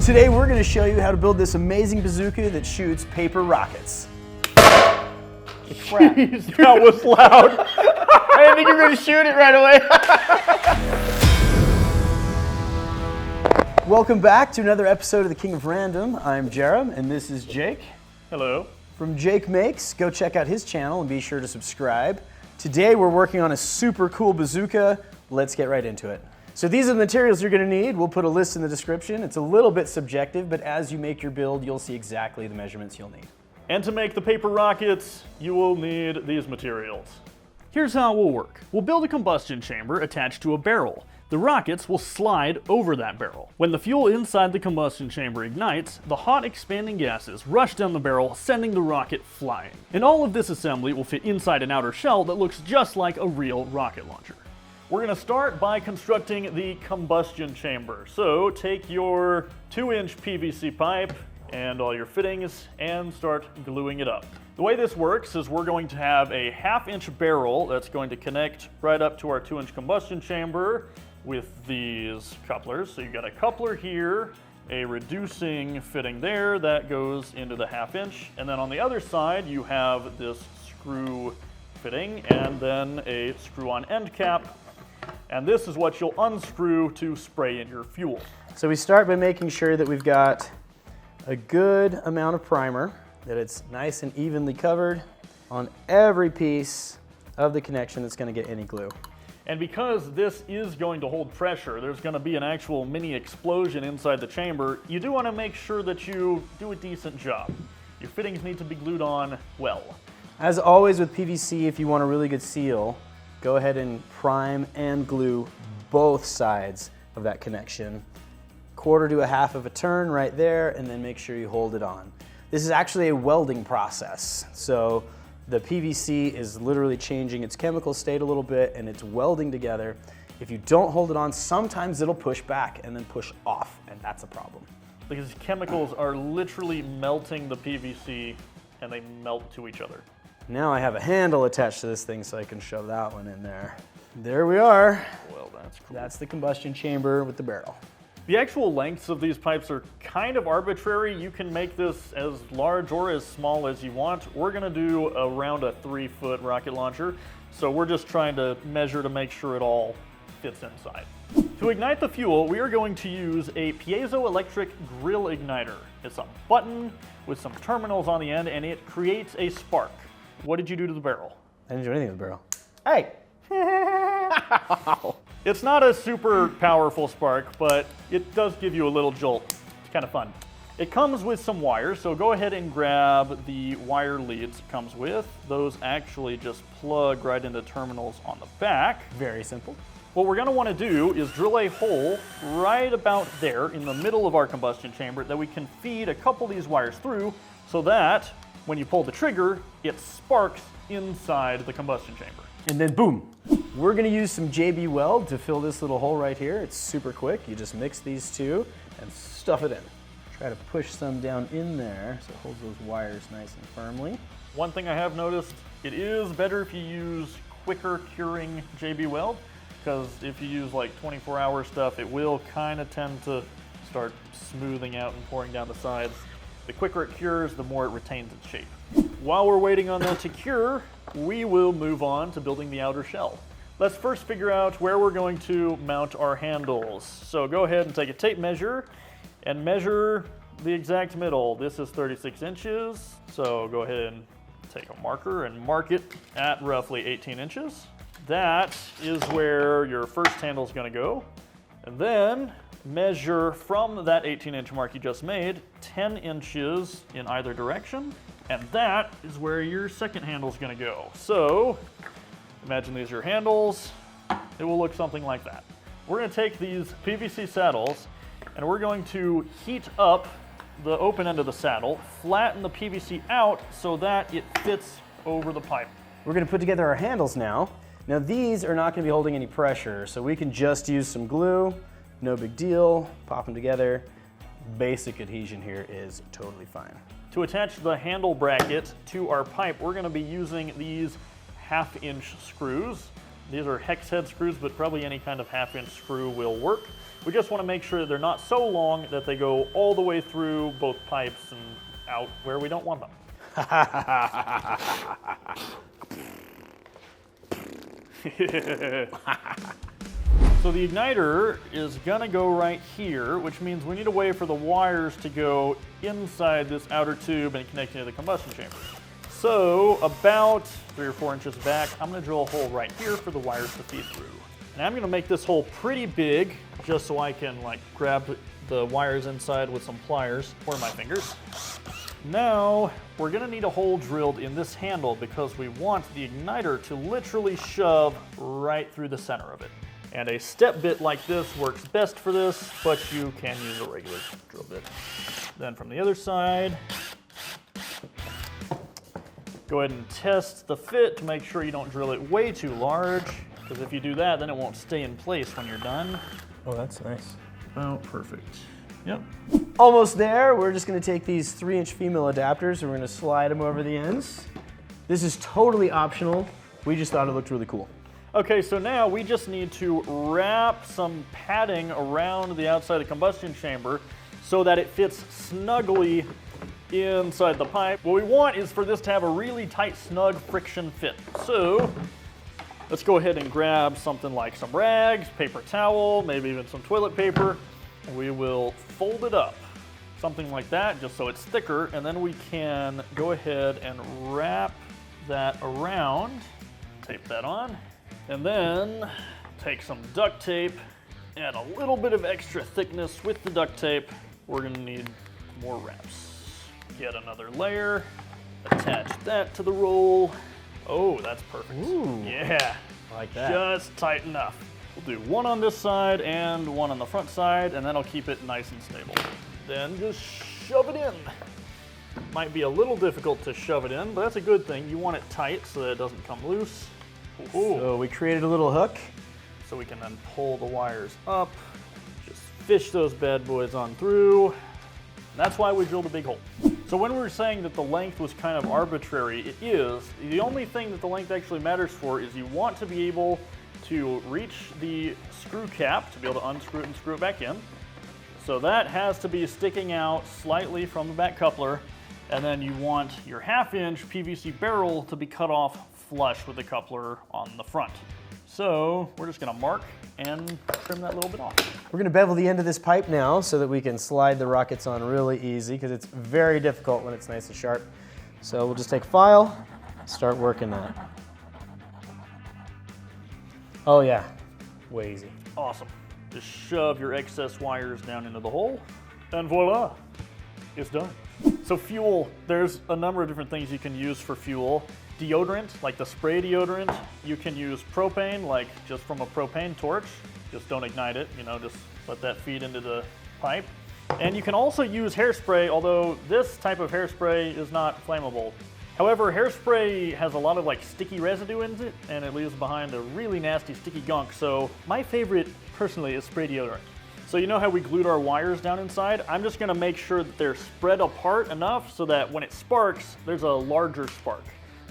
Today we're going to show you how to build this amazing bazooka that shoots paper rockets. Crap. Jeez, that was loud. I didn't think you were going to shoot it right away. Welcome back to another episode of The King of Random. I'm Jerem, and this is Jake. Hello. From Jake Makes. Go check out his channel and be sure to subscribe. Today we're working on a super cool bazooka. Let's get right into it. So these are the materials you're going to need. We'll put a list in the description. It's a little bit subjective, but as you make your build, you'll see exactly the measurements you'll need. And to make the paper rockets, you will need these materials. Here's how it will work. We'll build a combustion chamber attached to a barrel. The rockets will slide over that barrel. When the fuel inside the combustion chamber ignites, the hot expanding gases rush down the barrel, sending the rocket flying. And all of this assembly will fit inside an outer shell that looks just like a real rocket launcher. We're going to start by constructing the combustion chamber. So take your 2-inch PVC pipe and all your fittings and start gluing it up. The way this works is we're going to have a 1/2-inch barrel that's going to connect right up to our 2-inch combustion chamber with these couplers. So you've got a coupler here, a reducing fitting there that goes into the 1/2-inch, and then on the other side you have this screw fitting and then a screw-on end cap. And this is what you'll unscrew to spray in your fuel. So we start by making sure that we've got a good amount of primer, that it's nice and evenly covered on every piece of the connection that's going to get any glue. And because this is going to hold pressure, there's going to be an actual mini explosion inside the chamber, you do want to make sure that you do a decent job. Your fittings need to be glued on well. As always with PVC, if you want a really good seal, go ahead and prime and glue both sides of that connection. 1/4 to 1/2 of a turn right there, and then make sure you hold it on. This is actually a welding process. So the PVC is literally changing its chemical state a little bit and it's welding together. If you don't hold it on, sometimes it'll push back and then push off, and that's a problem. Because chemicals are literally melting the PVC and they melt to each other. Now I have a handle attached to this thing so I can shove that one in there. There we are. Well, that's cool. That's the combustion chamber with the barrel. The actual lengths of these pipes are kind of arbitrary. You can make this as large or as small as you want. We're gonna do around a 3-foot rocket launcher, so we're just trying to measure to make sure it all fits inside. To ignite the fuel, we are going to use a piezoelectric grill igniter. It's a button with some terminals on the end, and it creates a spark. What did you do to the barrel? I didn't do anything with the barrel. Hey! It's not a super powerful spark, but it does give you a little jolt. It's kind of fun. It comes with some wires, so go ahead and grab the wire leads it comes with. Those actually just plug right into terminals on the back. Very simple. What we're gonna wanna do is drill a hole right about there in the middle of our combustion chamber that we can feed a couple of these wires through so that when you pull the trigger, it sparks inside the combustion chamber. And then boom. We're gonna use some JB Weld to fill this little hole right here. It's super quick. You just mix these two and stuff it in. Try to push some down in there so it holds those wires nice and firmly. One thing I have noticed, it is better if you use quicker curing JB Weld, because if you use like 24-hour stuff, it will kind of tend to start smoothing out and pouring down the sides. The quicker it cures, the more it retains its shape. While we're waiting on that to cure, we will move on to building the outer shell. Let's first figure out where we're going to mount our handles. So go ahead and take a tape measure and measure the exact middle. This is 36 inches. So go ahead and take a marker and mark it at roughly 18 inches. That is where your first handle is going to go. And then measure from that 18-inch mark you just made 10 inches in either direction, and that is where your second handle is going to go. So imagine these are your handles. It will look something like that. We're going to take these PVC saddles and we're going to heat up the open end of the saddle, flatten the PVC out so that it fits over the pipe. We're going to put together our handles now. Now these are not going to be holding any pressure, so we can just use some glue. No big deal, pop them together. Basic adhesion here is totally fine. To attach the handle bracket to our pipe, we're going to be using these 1/2-inch screws. These are hex head screws, but probably any kind of 1/2-inch screw will work. We just want to make sure that they're not so long that they go all the way through both pipes and out where we don't want them. So the igniter is gonna go right here, which means we need a way for the wires to go inside this outer tube and connect into the combustion chamber. So about 3 or 4 inches back, I'm gonna drill a hole right here for the wires to feed through. And I'm gonna make this hole pretty big just so I can like grab the wires inside with some pliers or my fingers. Now, we're gonna need a hole drilled in this handle because we want the igniter to literally shove right through the center of it. And a step bit like this works best for this, but you can use a regular drill bit. Then from the other side, go ahead and test the fit to make sure you don't drill it way too large, because if you do that, then it won't stay in place when you're done. Oh, that's nice. About perfect. Yep. Almost there. We're just gonna take these 3-inch female adapters and we're gonna slide them over the ends. This is totally optional. We just thought it looked really cool. Okay, so now we just need to wrap some padding around the outside of the combustion chamber so that it fits snugly inside the pipe. What we want is for this to have a really tight, snug friction fit. So let's go ahead and grab something like some rags, paper towel, maybe even some toilet paper. We will fold it up, something like that, just so it's thicker, and then we can go ahead and wrap that around, tape that on, and then take some duct tape, add a little bit of extra thickness with the duct tape. We're gonna need more wraps. Get another layer, attach that to the roll. Oh, that's perfect. Ooh, yeah, I like that. Just tight enough. We'll do one on this side and one on the front side, and that'll keep it nice and stable. Then just shove it in. Might be a little difficult to shove it in, but that's a good thing. You want it tight so that it doesn't come loose. Ooh. So we created a little hook. So we can then pull the wires up, just fish those bad boys on through. That's why we drilled a big hole. So when we were saying that the length was kind of arbitrary, it is. The only thing that the length actually matters for is you want to be able to reach the screw cap to be able to unscrew it and screw it back in. So that has to be sticking out slightly from the back coupler, and then you want your 1/2-inch PVC barrel to be cut off flush with the coupler on the front. So we're just gonna mark and trim that little bit off. We're gonna bevel the end of this pipe now so that we can slide the rockets on really easy, because it's very difficult when it's nice and sharp. So we'll just take a file, start working that. Oh yeah, way easy. Awesome. Just shove your excess wires down into the hole, and voila, it's done. So fuel, there's a number of different things you can use for fuel. Deodorant, like the spray deodorant, you can use propane, like just from a propane torch. Just don't ignite it, just let that feed into the pipe. And you can also use hairspray, although this type of hairspray is not flammable. However, hairspray has a lot of sticky residue in it, and it leaves behind a really nasty sticky gunk. So my favorite, personally, is spray deodorant. So you know how we glued our wires down inside? I'm just gonna make sure that they're spread apart enough so that when it sparks, there's a larger spark.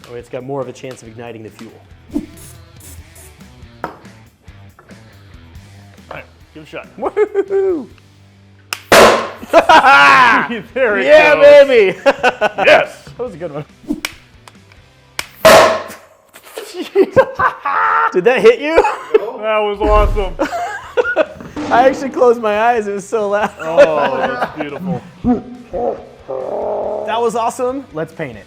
Oh, it's got more of a chance of igniting the fuel. All right, give it a shot. Woohoo! There it Yeah, goes. baby! Yes! That was a good one. Did that hit you? That was awesome. I actually closed my eyes. It was so loud. Oh, that's beautiful. That was awesome. Let's paint it.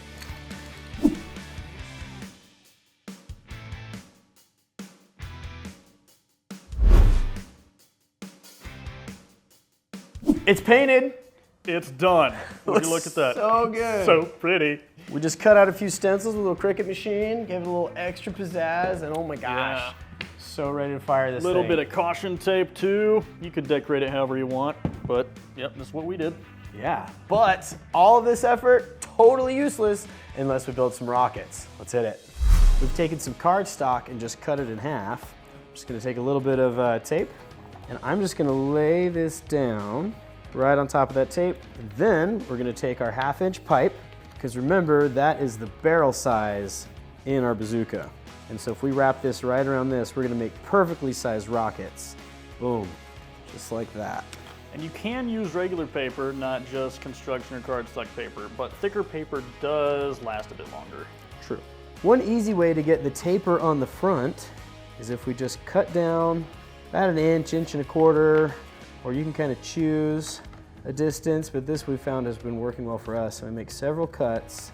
It's painted. It's done. Would you look at that? So good. So pretty. We just cut out a few stencils with a little Cricut machine, gave it a little extra pizzazz, and oh my gosh. Yeah. So ready to fire this A little thing. bit of caution tape too. You could decorate it however you want, but yep, this is what we did. Yeah, but all of this effort, totally useless unless we build some rockets. Let's hit it. We've taken some cardstock and just cut it in half. I'm just gonna take a little bit of tape, and I'm just gonna lay this down right on top of that tape. And then we're gonna take our 1/2-inch pipe, because remember, that is the barrel size in our bazooka. And so if we wrap this right around this, we're gonna make perfectly sized rockets. Boom. just like that. And you can use regular paper, not just construction or cardstock paper, but thicker paper does last a bit longer. True. One easy way to get the taper on the front is if we just cut down about an inch, inch and a quarter, or you can kind of choose a distance, but this we found has been working well for us. So we make several cuts.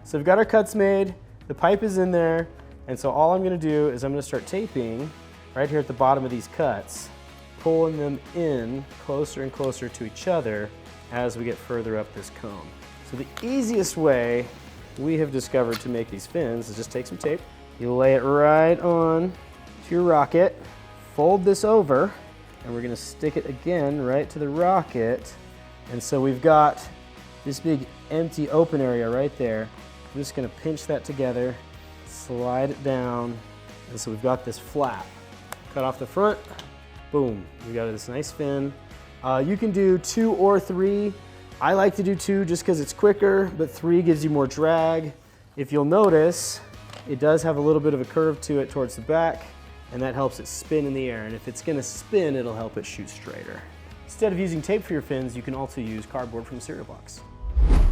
So we've got our cuts made, the pipe is in there, and so all I'm gonna do is I'm gonna start taping right here at the bottom of these cuts, pulling them in closer and closer to each other as we get further up this cone. So the easiest way we have discovered to make these fins is just take some tape, you lay it right on to your rocket, fold this over, and we're gonna stick it again right to the rocket. And so we've got this big empty open area right there. I'm just gonna pinch that together, slide it down, and so we've got this flap. Cut off the front, boom, we got this nice fin. You can do 2 or 3. I like to do 2 just because it's quicker, but 3 gives you more drag. If you'll notice, it does have a little bit of a curve to it towards the back, and that helps it spin in the air. And if it's gonna spin, it'll help it shoot straighter. Instead of using tape for your fins, you can also use cardboard from a cereal box.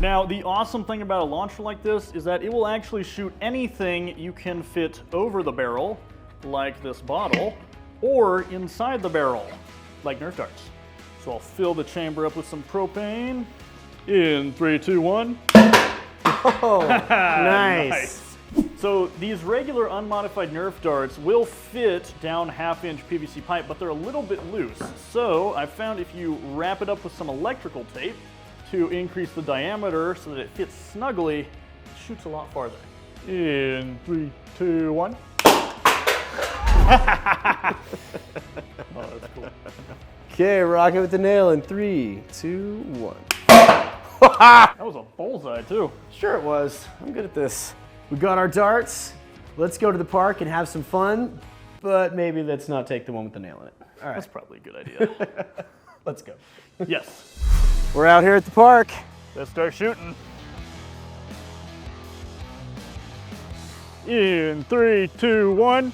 Now, the awesome thing about a launcher like this is that it will actually shoot anything you can fit over the barrel, like this bottle, or inside the barrel, like Nerf darts. So I'll fill the chamber up with some propane. In 3, 2, 1. Oh, nice. So these regular unmodified Nerf darts will fit down 1/2-inch PVC pipe, but they're a little bit loose. So I found if you wrap it up with some electrical tape to increase the diameter so that it fits snugly, it shoots a lot farther. In 3, 2, 1. Oh, that's cool. Okay, rocket with the nail in 3, 2, 1. That was a bullseye too. Sure it was. I'm good at this. We got our darts. Let's go to the park and have some fun, but maybe let's not take the one with the nail in it. All right. That's probably a good idea. Let's go. Yes. We're out here at the park. Let's start shooting. In 3, 2, 1.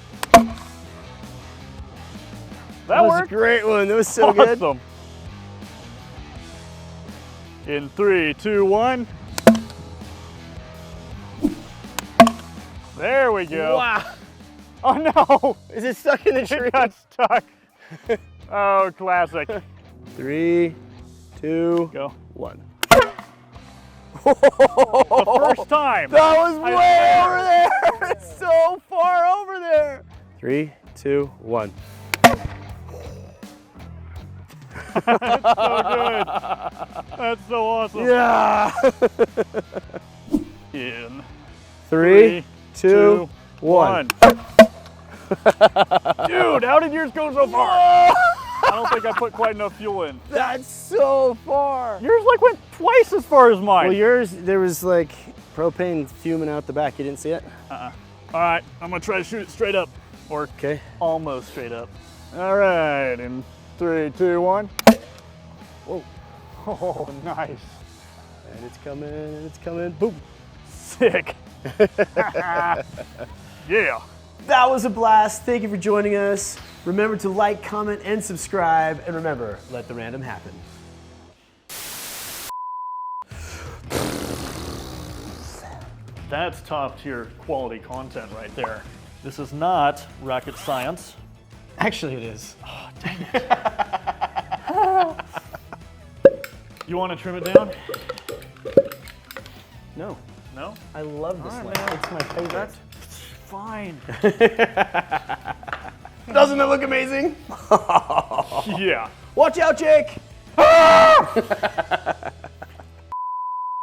That was worked. a great one. That was so good. Awesome. In 3, 2, 1. There we go. Wow. Oh no! Is it stuck in the tree? It got stuck. Oh, classic. 3, 2, Go. 1. The first time. That was way over there. It's so far over there. 3, 2, 1. That's so good. That's so awesome. Yeah. In 3, 2, 1. Dude, how did yours go so far? I don't think I put quite enough fuel in. That's so far. Yours like went twice as far as mine. Well, yours, there was like propane fuming out the back. You didn't see it? All right, I'm gonna try to shoot it straight up, or Okay. almost straight up. All right, in 3, 2, 1. Whoa. Oh, nice. And it's coming, and it's coming. Boom. Sick. Yeah. That was a blast. Thank you for joining us. Remember to like, comment, and subscribe. And remember, let the random happen. That's top tier quality content right there. This is not rocket science. Actually, it is. Oh, dang it. You want to trim it down? No. No? I love this All right, light. man. It's my favorite. That's fine. Doesn't it look amazing? Yeah. Watch out, Jake!